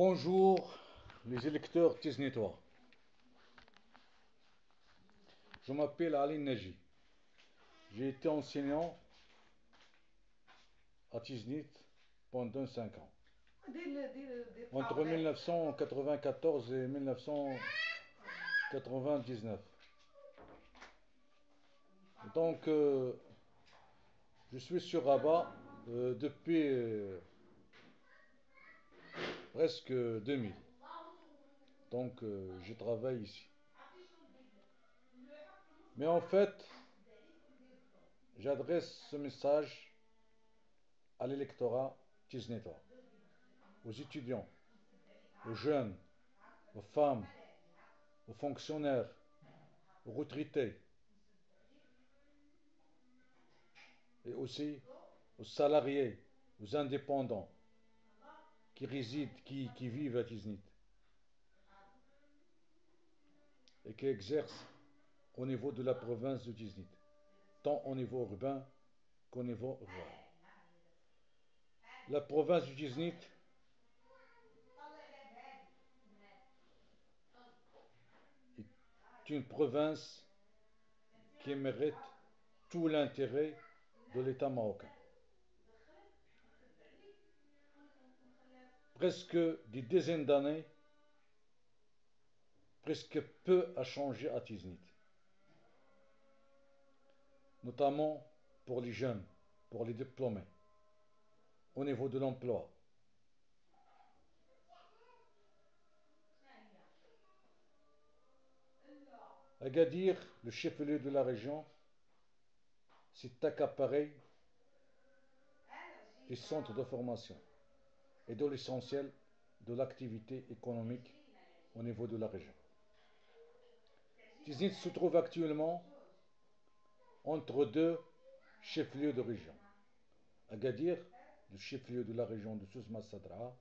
Bonjour les électeurs tiznitois. Je m'appelle Ali Naji. J'ai été enseignant à Tiznit pendant 5 ans. Entre 1994 et 1999. Donc, je suis sur Rabat depuis presque 2000. Donc, je travaille ici. Mais en fait, j'adresse ce message à l'électorat tiznitois, aux étudiants, aux jeunes, aux femmes, aux fonctionnaires, aux retraités et aussi aux salariés, aux indépendants qui résident, qui vivent à Tiznit et qui exercent au niveau de la province de Tiznit, tant au niveau urbain qu'au niveau rural. La province de Tiznit est une province qui mérite tout l'intérêt de l'État marocain. Presque des dizaines d'années, presque peu a changé à Tiznit, notamment pour les jeunes, pour les diplômés, au niveau de l'emploi. Agadir, le chef-lieu de la région, s'est accaparé des centres de formation et de l'essentiel de l'activité économique au niveau de la région. Tiznit se trouve actuellement entre deux chefs-lieux de région. Agadir, le chef-lieu de la région de Sousma Sadra,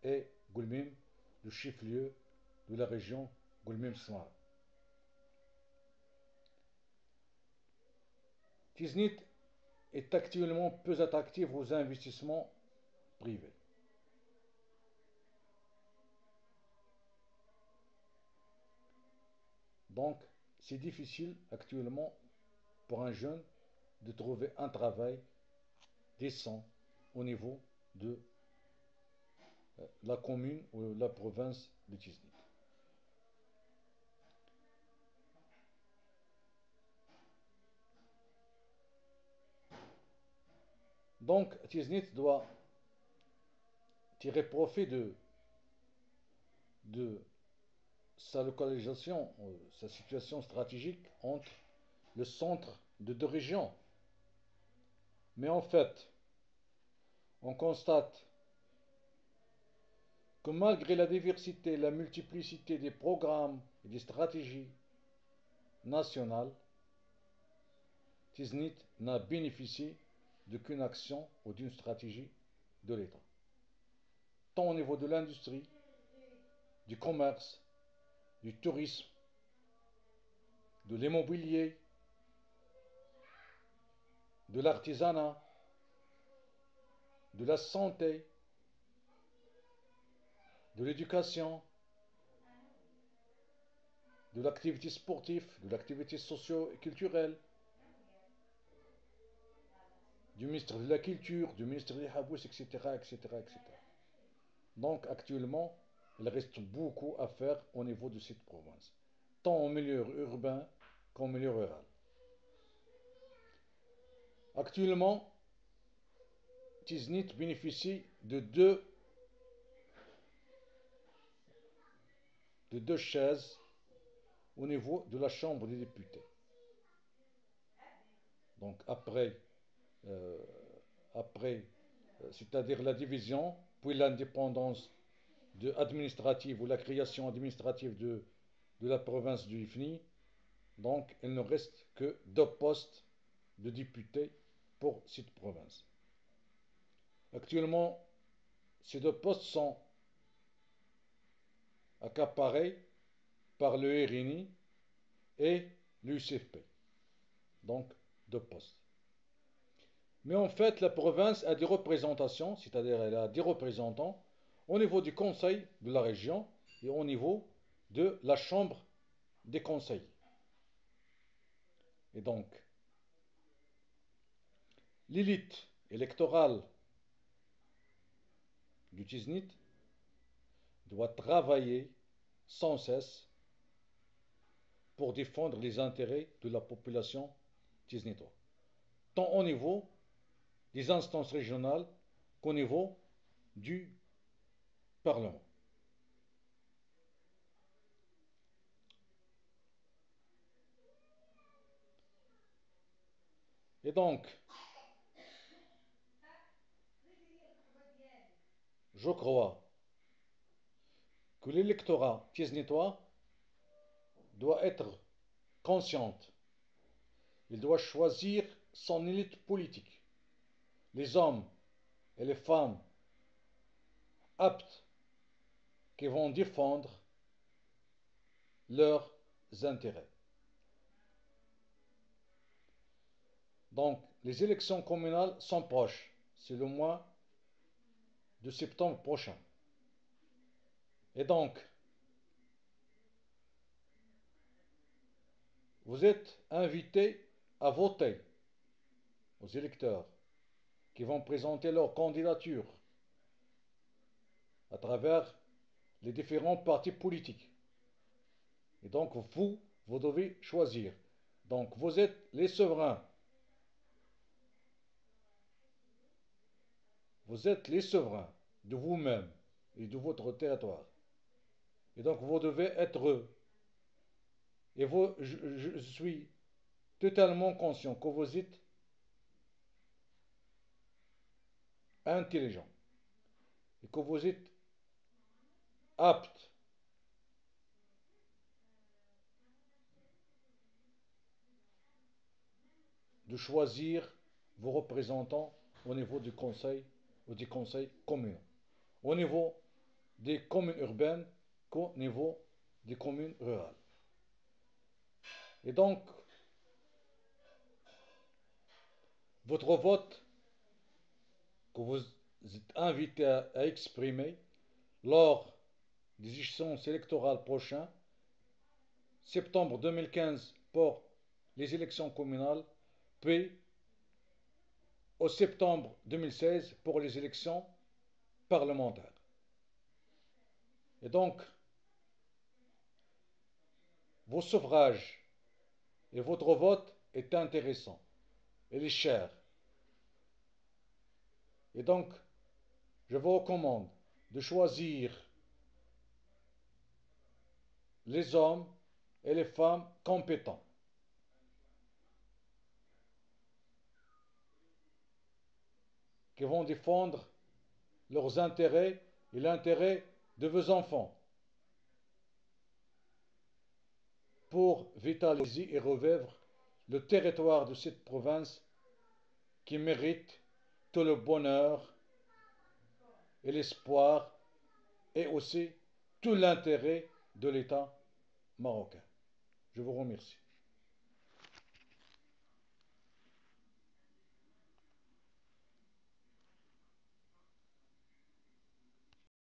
et Goulmim, le chef-lieu de la région Goulmim-Smara. Tiznit est actuellement peu attractive aux investissements privés. Donc, c'est difficile actuellement pour un jeune de trouver un travail décent au niveau de la commune ou la province de Tiznit. Donc, Tiznit doit tirer profit de sa localisation, sa situation stratégique entre le centre de deux régions. Mais en fait, on constate que malgré la diversité et la multiplicité des programmes et des stratégies nationales, Tiznit n'a bénéficié d'aucune action ou d'une stratégie de l'État, tant au niveau de l'industrie, du commerce, du tourisme, de l'immobilier, de l'artisanat, de la santé, de l'éducation, de l'activité sportive, de l'activité socio-culturelle, du ministre de la Culture, du ministre des Habous, etc., etc., etc. Donc actuellement, il reste beaucoup à faire au niveau de cette province, tant au milieu urbain qu'au milieu rural. Actuellement, Tiznit bénéficie de deux chaises au niveau de la Chambre des députés. Donc euh, c'est-à-dire la division, puis l'indépendance administrative ou la création administrative de la province du Ifni, donc il ne reste que 2 postes de députés pour cette province. Actuellement, ces 2 postes sont accaparés par le RNI et l'UCFP. Donc, 2 postes. Mais en fait, la province a des représentations, c'est-à-dire elle a des représentants au niveau du conseil de la région et au niveau de la chambre des conseils. Et donc, l'élite électorale du Tiznit doit travailler sans cesse pour défendre les intérêts de la population tiznitoise, tant au niveau des instances régionales qu'au niveau du Parlement. Et donc, je crois que l'électorat tiznitois doit être conscient. Il doit choisir son élite politique, les hommes et les femmes aptes qui vont défendre leurs intérêts. Donc, les élections communales sont proches. C'est le mois de septembre prochain. Et donc, vous êtes invités à voter aux électeurs qui vont présenter leur candidature à travers les différents partis politiques. Et donc, vous devez choisir. Donc, vous êtes les souverains. Vous êtes les souverains de vous-même et de votre territoire. Et donc, vous devez être eux. Et je suis totalement conscient que vous êtes intelligent et que vous êtes apte de choisir vos représentants au niveau du conseil ou des conseils communaux, au niveau des communes urbaines qu'au niveau des communes rurales. Et donc, votre vote que vous êtes invité à exprimer lors des échéances électorales prochaines, septembre 2015 pour les élections communales, puis au septembre 2016 pour les élections parlementaires. Et donc, vos suffrages et votre vote est intéressant, il est cher. Et donc, je vous recommande de choisir les hommes et les femmes compétents qui vont défendre leurs intérêts et l'intérêt de vos enfants pour vitaliser et revivre le territoire de cette province qui mérite tout le bonheur et l'espoir et aussi tout l'intérêt de l'État marocain. Je vous remercie.